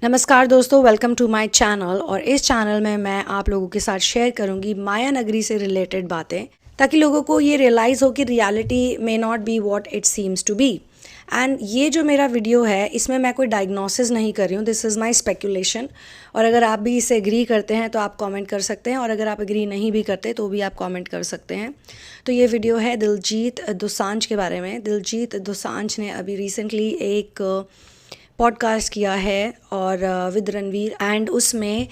नमस्कार दोस्तों, welcome to my channel. और इस चैनल में मैं आप लोगों के साथ शेयर करूंगी माया नगरी से रिलेटेड बातें, ताकि लोगों को ये रियलाइज़ हो कि reality may not be what it seems to be. And ये जो मेरा वीडियो है, इसमें मैं कोई डायग्नोसिस नहीं कर रही हूँ, दिस इज़ माय स्पेकुलेशन। और अगर आप भी इसे एग्री करते हैं तो आप कमेंट कर सकते हैं, और अगर आप एग्री नहीं भी करते तो भी आप कमेंट कर सकते हैं। तो ये वीडियो है दिलजीत दोसांझ के बारे में। दिलजीत दोसांझ ने अभी रिसेंटली एक पॉडकास्ट किया है और विद रणवीर, एंड उसमें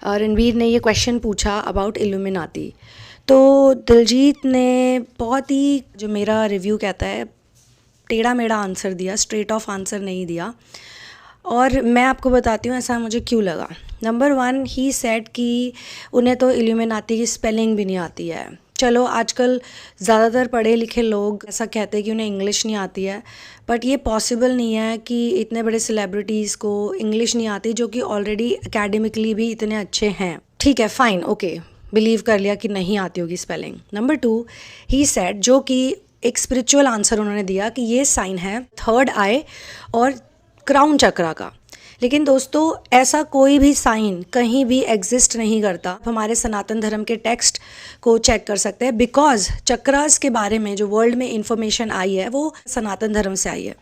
रणवीर ने ये क्वेश्चन पूछा अबाउट इल्यूमिनाती। तो दिलजीत ने बहुत ही, जो मेरा रिव्यू कहता है, टेढ़ा मेढ़ा आंसर दिया, स्ट्रेट ऑफ आंसर नहीं दिया। और मैं आपको बताती हूँ ऐसा मुझे क्यों लगा। नंबर 1, ही सेड कि उन्हें तो इल्यूमिनाती की स्पेलिंग भी नहीं आती है। चलो, आजकल ज़्यादातर पढ़े लिखे लोग ऐसा कहते हैं कि उन्हें इंग्लिश नहीं आती है, बट ये पॉसिबल नहीं है कि इतने बड़े सेलिब्रिटीज़ को इंग्लिश नहीं आती, जो कि ऑलरेडी एकेडमिकली भी इतने अच्छे हैं। ठीक है, फाइन, ओके, बिलीव कर लिया कि नहीं आती होगी स्पेलिंग। नंबर 2, ही सेड, जो कि एक स्पिरिचुअल आंसर उन्होंने दिया, कि ये साइन है थर्ड आई और क्राउन चक्रा का। लेकिन दोस्तों, ऐसा कोई भी साइन कहीं भी एग्जिस्ट नहीं करता। हमारे सनातन धर्म के टेक्स्ट को चेक कर सकते हैं, बिकॉज चक्रास के बारे में जो वर्ल्ड में इंफॉर्मेशन आई है वो सनातन धर्म से आई है।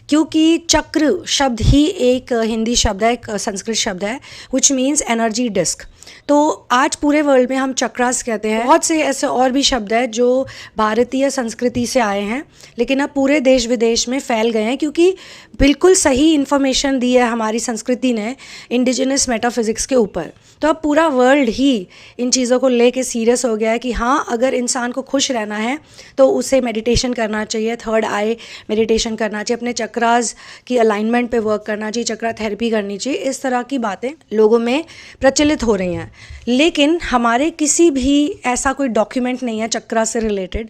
क्योंकि चक्र शब्द ही एक हिंदी शब्द है, एक संस्कृत शब्द है, विच मीन्स एनर्जी डिस्क। तो आज पूरे वर्ल्ड में हम चक्रास कहते हैं। बहुत से ऐसे और भी शब्द हैं जो भारतीय संस्कृति से आए हैं, लेकिन अब पूरे देश विदेश में फैल गए हैं, क्योंकि बिल्कुल सही इन्फॉर्मेशन दी है हमारी संस्कृति ने इंडिजिनस मेटाफिजिक्स के ऊपर। तो अब पूरा वर्ल्ड ही इन चीज़ों को लेके सीरियस हो गया है कि हाँ, अगर इंसान को खुश रहना है तो उसे मेडिटेशन करना चाहिए, थर्ड आई मेडिटेशन करना चाहिए, अपने चक्रास की अलाइनमेंट पे वर्क करना चाहिए, चक्रा थेरेपी करनी चाहिए। इस तरह की बातें लोगों में प्रचलित हो रही हैं। लेकिन हमारे किसी भी ऐसा कोई डॉक्यूमेंट नहीं है चक्रा से रिलेटेड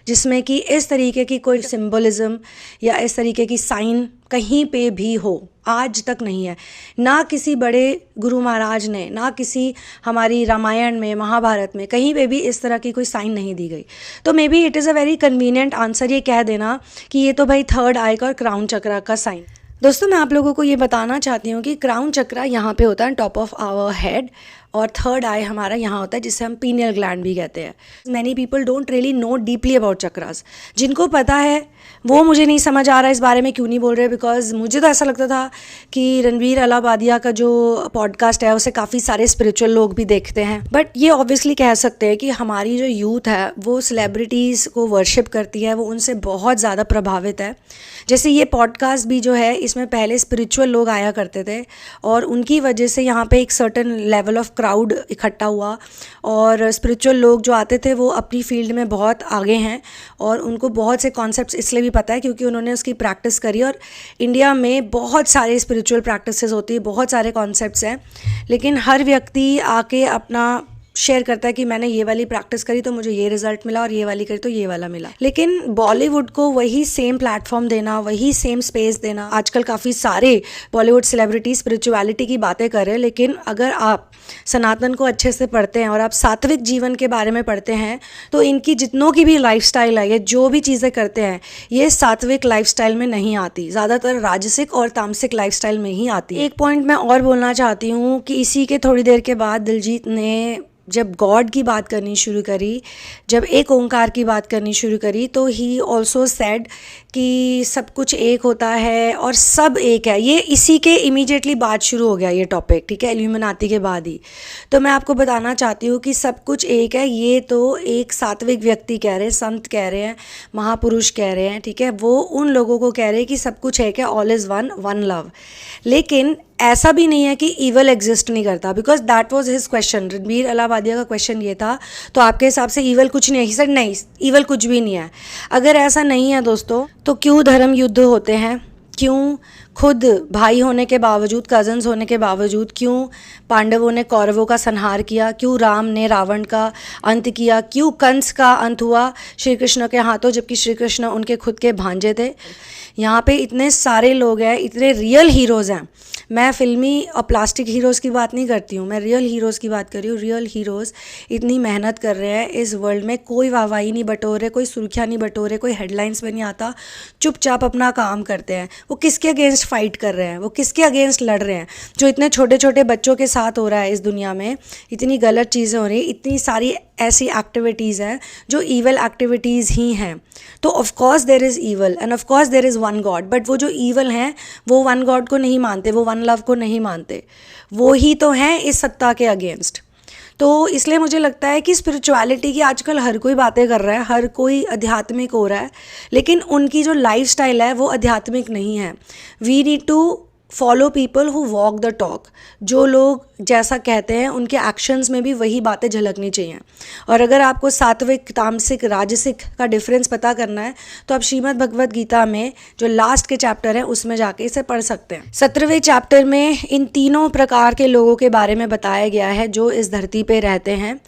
जिसमें कि इस तरीके की कोई सिंबलिज्म या इस तरीके की साइन कहीं पे भी हो, आज तक नहीं है। ना किसी बड़े गुरु महाराज ने, ना किसी हमारी रामायण में, महाभारत में, कहीं पे भी इस तरह की कोई साइन नहीं दी गई। तो may be it is a very convenient answer ये कह देना कि ये तो भाई थर्ड आई का और क्राउन चक्रा का साइन। दोस्तों, मैं आप लोगों को ये बताना चाहती हूँ कि क्राउन चक्रा यहाँ पे होता है टॉप ऑफ आवर हेड, और थर्ड आई हमारा यहाँ होता है, जिसे हम पीनियल ग्लैंड भी कहते हैं। Many people don't really know deeply about chakras. जिनको पता है वो मुझे नहीं समझ आ रहा है इस बारे में क्यों नहीं बोल रहे, बिकॉज मुझे तो ऐसा लगता था कि रणवीर अलाहाबादिया का जो पॉडकास्ट है उसे काफ़ी सारे स्पिरिचुअल लोग भी देखते हैं। बट ये ऑब्वियसली कह सकते हैं कि हमारी जो यूथ है वो सेलिब्रिटीज़ को वर्शिप करती है, वो उनसे बहुत ज़्यादा प्रभावित है। जैसे ये पॉडकास्ट भी जो है, इसमें पहले स्पिरिचुअल लोग आया करते थे, और उनकी वजह से यहाँ पे एक सर्टेन लेवल ऑफ क्राउड इकट्ठा हुआ, और स्पिरिचुअल लोग जो आते थे वो अपनी फील्ड में बहुत आगे हैं, और उनको बहुत से कॉन्सेप्ट्स इसलिए भी पता है क्योंकि उन्होंने उसकी प्रैक्टिस करी। और इंडिया में बहुत सारे स्पिरिचुअल प्रैक्टिसेस होती है, बहुत सारे कॉन्सेप्ट्स हैं, लेकिन हर व्यक्ति आके अपना शेयर करता है कि मैंने ये वाली प्रैक्टिस करी तो मुझे ये रिजल्ट मिला, और ये वाली करी तो ये वाला मिला। लेकिन बॉलीवुड को वही सेम प्लेटफॉर्म देना, वही सेम स्पेस देना, आजकल काफ़ी सारे बॉलीवुड सेलिब्रिटी स्पिरिचुअलिटी की बातें कर रहे हैं, लेकिन अगर आप सनातन को अच्छे से पढ़ते हैं और आप सात्विक जीवन के बारे में पढ़ते हैं, तो इनकी जितनों की भी लाइफस्टाइल है, ये जो भी चीज़ें करते हैं, ये सात्विक लाइफस्टाइल में नहीं आती, ज़्यादातर राजसिक और तामसिक लाइफस्टाइल में ही आती है। एक पॉइंट मैं और बोलना चाहती हूँ कि इसी के थोड़ी देर के बाद दिलजीत ने जब गॉड की बात करनी शुरू करी, जब एक ओंकार की बात करनी शुरू करी, तो ही ऑल्सो सेड कि सब कुछ एक होता है और सब एक है। ये इसी के इमीडिएटली बात शुरू हो गया ये टॉपिक, ठीक है, इल्यूमिनाती के बाद ही। तो मैं आपको बताना चाहती हूँ कि सब कुछ एक है, ये तो एक सात्विक व्यक्ति कह रहे हैं, संत कह रहे हैं, महापुरुष कह रहे हैं, ठीक है, वो उन लोगों को कह रहे हैं कि सब कुछ एक है, all is one, one love. लेकिन ऐसा भी नहीं है कि ईवल एग्जिस्ट नहीं करता, because that was his question. Ranveer Allahbadia का क्वेश्चन ये था, तो आपके हिसाब से ईवल कुछ नहीं है? ही सेड नहीं, ईवल कुछ भी नहीं है। अगर ऐसा नहीं है दोस्तों, तो क्यों धर्म युद्ध होते हैं? क्यों खुद भाई होने के बावजूद, कजन्स होने के बावजूद, क्यों पांडवों ने कौरवों का संहार किया? क्यों राम ने रावण का अंत किया? क्यों कंस का अंत हुआ श्री कृष्ण के हाथों, जबकि श्री कृष्ण उनके खुद के भांजे थे? यहाँ पे इतने सारे लोग हैं, इतने रियल हीरोज़ हैं। मैं फिल्मी और प्लास्टिक हीरोज़ की बात नहीं करती हूँ, मैं रियल हीरोज़ की बात कर रही हूँ। रियल हीरोज़ इतनी मेहनत कर रहे हैं इस वर्ल्ड में, कोई वाहवाही नहीं बटोरे, कोई सुर्खियाँ नहीं बटोरे, कोई हेडलाइंस में नहीं आता, चुपचाप अपना काम करते हैं। वो किसके अगेंस्ट अगेंस्ट फाइट कर रहे हैं, वो किसके अगेंस्ट लड़ रहे हैं। जो इतने छोटे छोटे बच्चों के साथ हो रहा है इस दुनिया में, इतनी गलत चीज़ें हो रही हैं, इतनी सारी ऐसी एक्टिविटीज़ हैं जो ईवल एक्टिविटीज़ ही हैं। तो of course there is evil and of course there is one God, but वो जो ईवल हैं वो वन गॉड को नहीं मानते, वो वन लव को नहीं मानते, वो ही तो हैं इस सत्ता के अगेंस्ट। तो इसलिए मुझे लगता है कि स्पिरिचुअलिटी की आजकल हर कोई बातें कर रहा है, हर कोई आध्यात्मिक हो रहा है, लेकिन उनकी जो लाइफस्टाइल है वो आध्यात्मिक नहीं है। We need to follow people who walk the talk. जो लोग जैसा कहते हैं उनके एक्शंस में भी वही बातें झलकनी चाहिए। और अगर आपको सात्विक, तामसिक, राजसिक का डिफरेंस पता करना है तो आप श्रीमद् भगवद गीता में जो लास्ट के चैप्टर है उसमें जाके इसे पढ़ सकते हैं। 17वें चैप्टर में इन तीनों प्रकार के लोगों के बारे में बताया गया है जो इस धरती पे रहते हैं।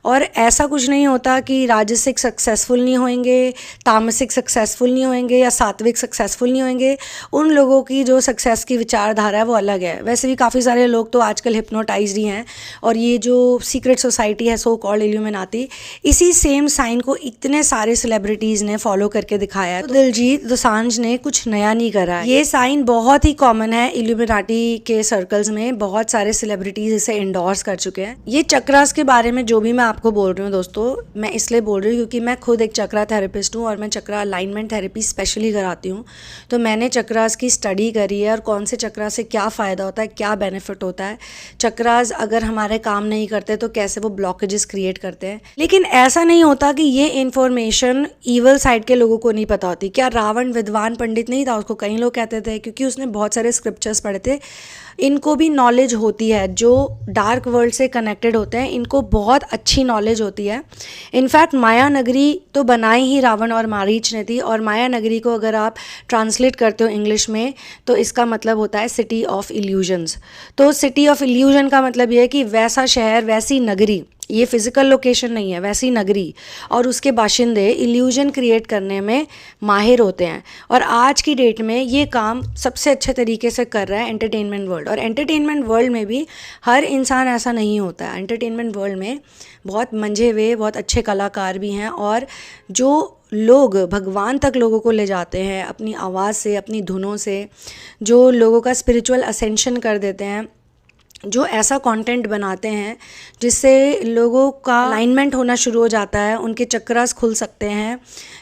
और ऐसा कुछ नहीं होता कि राजसिक सक्सेसफुल नहीं होंगे, तामसिक सक्सेसफुल नहीं होंगे या सात्विक सक्सेसफुल नहीं होंगे। उन लोगों की जो सक्सेस की विचारधारा है वो अलग है। वैसे भी काफ़ी सारे लोग तो आजकल हिप्नोटाइज्ड ही हैं, और ये जो सीक्रेट सोसाइटी है सो कॉल्ड इल्यूमिनाटी, इसी सेम साइन को इतने सारे सेलिब्रिटीज़ ने फॉलो करके दिखाया है। तो दिलजीत दोसांझ ने कुछ नया नहीं करा है, ये साइन बहुत ही कॉमन है इल्यूमिनाटी के सर्कल्स में, बहुत सारे सेलिब्रिटीज़ इसे इंडोर्स कर चुके हैं। ये चक्रास के बारे में जो भी मैं आपको बोल रही हूँ दोस्तों, मैं इसलिए बोल रही हूँ क्योंकि मैं खुद एक चक्रा थेरेपिस्ट हूँ और मैं चक्रा अलाइनमेंट थेरेपी स्पेशली कराती हूँ। तो मैंने चक्रास की स्टडी करी है और कौन से चक्रा से क्या फ़ायदा होता है, क्या बेनिफिट होता है, चक्रास अगर हमारे काम नहीं करते तो कैसे वो ब्लॉकेजेस क्रिएट करते हैं। लेकिन ऐसा नहीं होता कि ये इन्फॉर्मेशन ईवल साइड के लोगों को नहीं पता होती। क्या रावण विद्वान पंडित नहीं था? उसको कई लोग कहते थे क्योंकि उसने बहुत सारे स्क्रिप्चर्स पढ़े थे। इनको भी नॉलेज होती है, जो डार्क वर्ल्ड से कनेक्टेड होते हैं इनको बहुत अच्छी नॉलेज होती है। इनफैक्ट माया नगरी तो बनाई ही रावण और मारीच ने थी, और माया नगरी को अगर आप ट्रांसलेट करते हो इंग्लिश में तो इसका मतलब होता है सिटी ऑफ इल्यूजन्स। तो सिटी ऑफ इल्यूजन का मतलब ये है कि वैसा शहर, वैसी नगरी, ये फिज़िकल लोकेशन नहीं है, वैसी नगरी और उसके बाशिंदे इल्यूजन क्रिएट करने में माहिर होते हैं। और आज की डेट में ये काम सबसे अच्छे तरीके से कर रहा है एंटरटेनमेंट वर्ल्ड। और एंटरटेनमेंट वर्ल्ड में भी हर इंसान ऐसा नहीं होता है। एंटरटेनमेंट वर्ल्ड में बहुत मंझे हुए, बहुत अच्छे कलाकार भी हैं, और जो लोग भगवान तक लोगों को ले जाते हैं अपनी आवाज़ से, अपनी धुनों से, जो लोगों का स्पिरिचुअल असेंशन कर देते हैं, जो ऐसा कंटेंट बनाते हैं जिससे लोगों का अलाइनमेंट होना शुरू हो जाता है, उनके चक्रास खुल सकते हैं।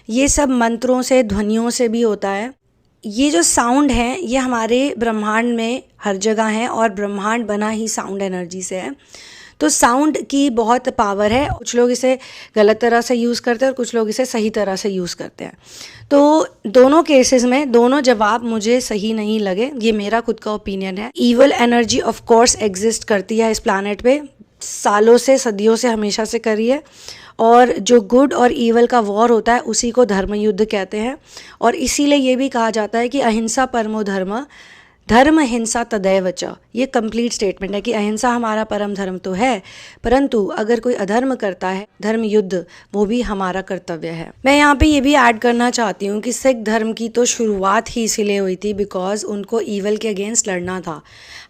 ये सब मंत्रों से, ध्वनियों से भी होता है। ये जो साउंड है ये हमारे ब्रह्मांड में हर जगह है, और ब्रह्मांड बना ही साउंड एनर्जी से है। तो साउंड की बहुत पावर है। कुछ लोग इसे गलत तरह से यूज़ करते हैं और कुछ लोग इसे सही तरह से यूज़ करते हैं। तो दोनों केसेस में दोनों जवाब मुझे सही नहीं लगे, ये मेरा खुद का ओपिनियन है। Evil energy of course exist करती है इस प्लानट पे, सालों से, सदियों से, हमेशा से करी है। और जो गुड और ईवल का वॉर होता है उसी को धर्म युद्ध कहते हैं। और इसीलिए ये भी कहा जाता है कि अहिंसा परमो धर्म, धर्म हिंसा तदैव च। ये कंप्लीट स्टेटमेंट है कि अहिंसा हमारा परम धर्म तो है, परंतु अगर कोई अधर्म करता है, धर्म युद्ध, वो भी हमारा कर्तव्य है। मैं यहाँ पे ये भी ऐड करना चाहती हूँ कि सिख धर्म की तो शुरुआत ही इसीलिए हुई थी बिकॉज उनको ईवल के अगेंस्ट लड़ना था।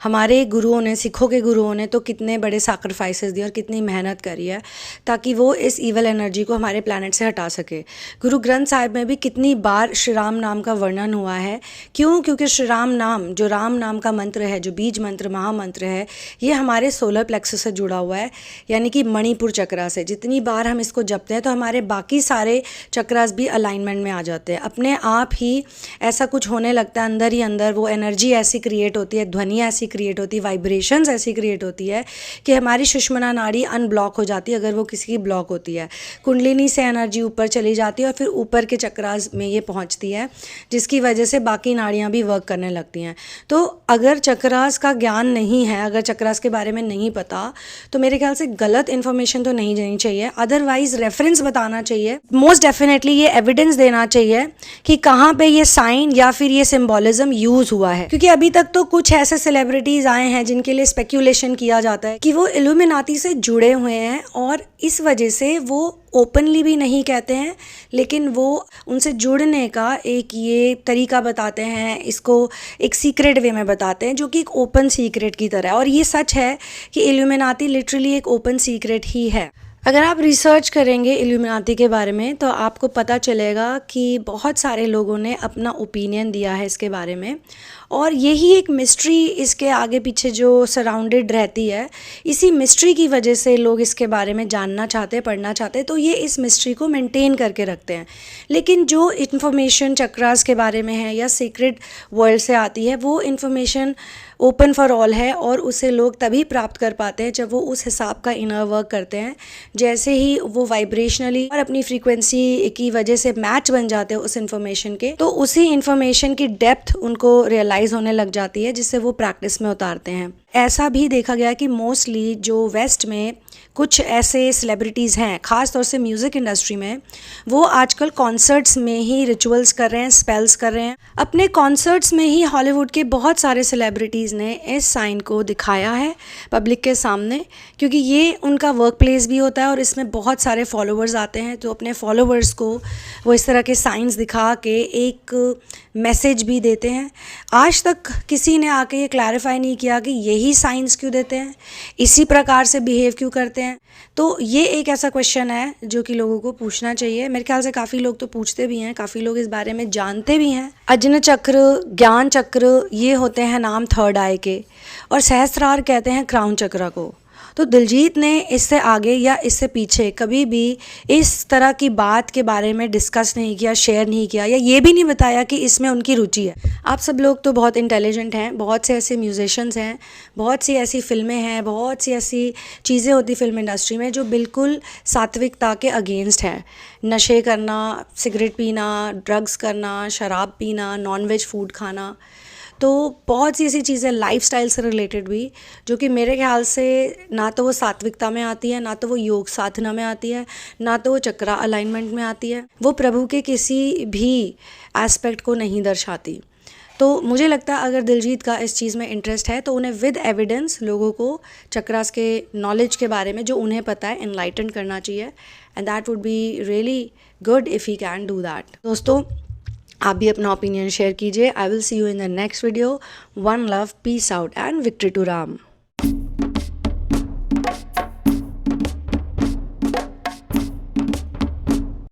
हमारे गुरुओं ने, सिखों के गुरुओं ने तो कितने बड़े सैक्रिफाइसेस दिए और कितनी मेहनत करी है ताकि वो इस ईवल एनर्जी को हमारे प्लैनेट से हटा सके। गुरु ग्रंथ साहिब में भी कितनी बार श्री राम नाम का वर्णन हुआ है। क्यों? क्योंकि श्री राम नाम, जो राम नाम का मंत्र है, जो बीज मंत्र, महामंत्र है, ये हमारे सोलर प्लेक्सस से जुड़ा हुआ है, यानी कि मणिपुर चक्रा से। जितनी बार हम इसको जपते हैं तो हमारे बाकी सारे चक्रास भी अलाइनमेंट में आ जाते हैं। अपने आप ही ऐसा कुछ होने लगता है, अंदर ही अंदर वो एनर्जी ऐसी क्रिएट होती है, ध्वनि ऐसी क्रिएट होती है, वाइब्रेशंस ऐसी क्रिएट होती है कि हमारी सुषुम्ना नाड़ी अनब्लॉक हो जाती है अगर वो किसी की ब्लॉक होती है। कुंडलिनी से एनर्जी ऊपर चली जाती है और फिर ऊपर के चक्रास में ये पहुंचती है, जिसकी वजह से बाकी नाड़ियाँ भी वर्क करने लगती हैं। तो अगर चक्रास का ज्ञान नहीं है, अगर चक्रास के बारे में नहीं पता, तो मेरे ख्याल से गलत इन्फॉर्मेशन तो नहीं देनी चाहिए। अदरवाइज रेफरेंस बताना चाहिए, मोस्ट डेफिनेटली ये एविडेंस देना चाहिए कि कहाँ पे ये साइन या फिर ये सिंबॉलिज्म यूज हुआ है। क्योंकि अभी तक तो कुछ ऐसे सेलिब्रिटीज आए हैं जिनके लिए स्पेक्यूलेशन किया जाता है कि वो इल्यूमिनाटी से जुड़े हुए हैं, और इस वजह से वो ओपनली भी नहीं कहते हैं, लेकिन वो उनसे जुड़ने का एक ये तरीका बताते हैं, इसको एक सीक्रेट वे में बताते हैं, जो कि एक ओपन सीक्रेट की तरह है। और ये सच है कि इल्यूमिनाटी लिटरली एक ओपन सीक्रेट ही है। अगर आप रिसर्च करेंगे इल्यूमिनाटी के बारे में तो आपको पता चलेगा कि बहुत सारे लोगों ने अपना ओपिनियन दिया है इसके बारे में, और यही एक मिस्ट्री इसके आगे पीछे जो सराउंडेड रहती है, इसी मिस्ट्री की वजह से लोग इसके बारे में जानना चाहते हैं, पढ़ना चाहते हैं, तो ये इस मिस्ट्री को मेंटेन करके रखते हैं। लेकिन जो इन्फॉर्मेशन चक्रास के बारे में है या सीक्रेट वर्ल्ड से आती है, वो इन्फॉर्मेशन ओपन फॉर ऑल है और उसे लोग तभी प्राप्त कर पाते हैं जब वो उस हिसाब का इनर वर्क करते हैं। जैसे ही वो वाइब्रेशनली और अपनी फ्रीक्वेंसी की वजह से मैच बन जाते हैं उस इन्फॉर्मेशन के, तो उसी इन्फॉर्मेशन की डेप्थ उनको रियलाइज़ होने लग जाती है, जिससे वो प्रैक्टिस में उतारते हैं। ऐसा भी देखा गया कि मोस्टली जो वेस्ट में कुछ ऐसे सेलिब्रिटीज़ हैं, ख़ास तौर से म्यूज़िक इंडस्ट्री में, वो आजकल कॉन्सर्ट्स में ही रिचुअल्स कर रहे हैं, स्पेल्स कर रहे हैं। अपने कॉन्सर्ट्स में ही हॉलीवुड के बहुत सारे सेलिब्रिटीज़ ने इस साइन को दिखाया है पब्लिक के सामने, क्योंकि ये उनका वर्क प्लेस भी होता है और इसमें बहुत सारे फॉलोअर्स आते हैं, तो अपने फॉलोअर्स को वो इस तरह के साइंस दिखा के एक मैसेज भी देते हैं। आज तक किसी ने आके ये क्लैरिफाई नहीं किया कि यही साइंस क्यों देते हैं, इसी प्रकार से बिहेव क्यों करते हैं। तो ये एक ऐसा क्वेश्चन है जो कि लोगों को पूछना चाहिए। मेरे ख्याल से काफ़ी लोग तो पूछते भी हैं, काफ़ी लोग इस बारे में जानते भी हैं। अजन चक्र, ज्ञान चक्र, ये होते हैं नाम थर्ड आई के, और सहस्त्रार कहते हैं क्राउन चक्र को। तो दिलजीत ने इससे आगे या इससे पीछे कभी भी इस तरह की बात के बारे में डिस्कस नहीं किया, शेयर नहीं किया, या ये भी नहीं बताया कि इसमें उनकी रुचि है। आप सब लोग तो बहुत इंटेलिजेंट हैं, बहुत से ऐसे म्यूजिशियंस हैं, बहुत सी ऐसी फिल्में हैं, बहुत सी ऐसी चीज़ें होती फिल्म इंडस्ट्री में जो बिल्कुल सात्विकता के अगेंस्ट है। नशे करना, सिगरेट पीना, ड्रग्स करना, शराब पीना, नॉनवेज फूड खाना, तो बहुत सी ऐसी चीज़ें लाइफस्टाइल से रिलेटेड भी, जो कि मेरे ख्याल से ना तो वो सात्विकता में आती है, ना तो वो योग साधना में आती है, ना तो वो चक्रा अलाइनमेंट में आती है। वो प्रभु के किसी भी एस्पेक्ट को नहीं दर्शाती। तो मुझे लगता है अगर दिलजीत का इस चीज़ में इंटरेस्ट है तो उन्हें विद एविडेंस लोगों को चक्रास के नॉलेज के बारे में जो उन्हें पता है एनलाइटन करना चाहिए, and that would be really good if he can do that. दोस्तों, आप भी अपना ओपिनियन शेयर कीजिए। I will see you in the next video. One love, peace out and victory to Ram.